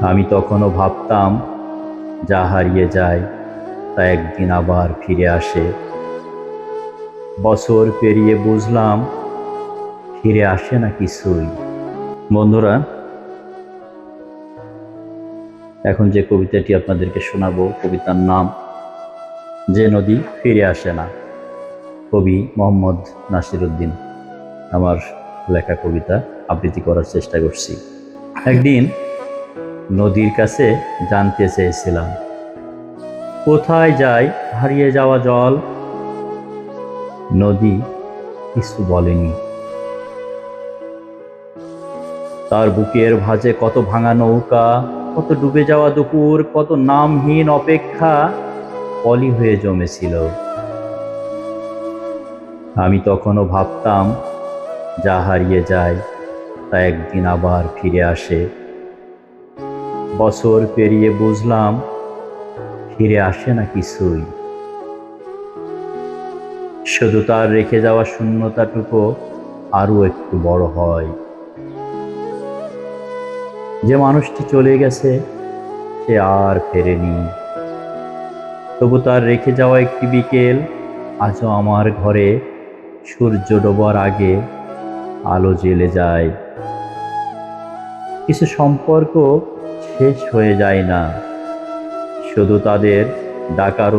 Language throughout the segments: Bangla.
আমি তখনও ভাবতাম যা হারিয়ে যায় তা একদিন আবার ফিরে আসে। বছর পেরিয়ে বুঝলাম ফিরে আসে না কিছুই। বন্ধুরা, এখন যে কবিতাটি আপনাদেরকে শোনাবো, কবিতার নাম যে নদী ফিরে আসে না। কবি মোহাম্মদ নাসিরউদ্দিন। আমার লেখা কবিতা আবৃত্তি করার চেষ্টা করছি। একদিন নদীর কাছে জানতে চেয়েছিলাম, কোথায় যায় হারিয়ে যাওয়া জল। নদী কিছু বলেনি। তার বুকের ভাঁজে কত ভাঙা নৌকা, কত ডুবে যাওয়া দুপুর, কত নামহীন অপেক্ষা পলি হয়ে জমেছিল। আমি তখনও ভাবতাম যা হারিয়ে যায় তা একদিন আবার ফিরে আসে। বছর পেরিয়ে বুঝলাম ফিরে আসে না কিছুই। শুধু তার রেখে যাওয়া শূন্যতাটুকু আরো একটু বড় হয়। যে মানুষটি চলে গেছে সে আর ফেরেনি, তবু তার রেখে যাওয়া একটি বিকেল আজও আমার ঘরে সূর্য ডোবার আগে আলো জ্বেলে যায়। কিছু সম্পর্ক শেষ হয়ে যায় না, শুধু তাদের ডাকার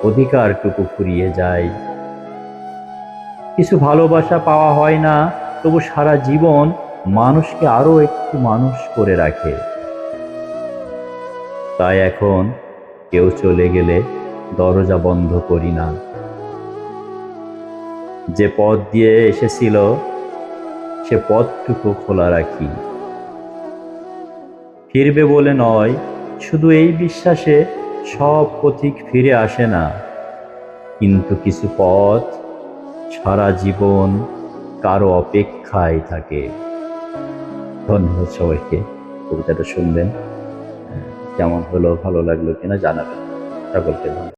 অধিকারটুকু ফুরিয়ে যায়। কিছু ভালোবাসা পাওয়া হয় না, তবু সারা জীবন মানুষকে আরো একটু মানুষ করে রাখে। তাই এখন কেউ চলে গেলে দরজা বন্ধ করি না। যে পথ দিয়ে এসেছিল সে পথটুকু খোলা রাখি। ফিরবে বলে নয়, শুধু এই বিশ্বাসে সব পথিক ফিরে আসে না, কিন্তু কিছু পথ সারা জীবন কারো অপেক্ষায় থাকে। ধন্যবাদ সবাইকে। কবিতাটা শুনবেন, কেমন হলো, ভালো লাগলো কিনা জানাবেন। সকলকে ধন্যবাদ।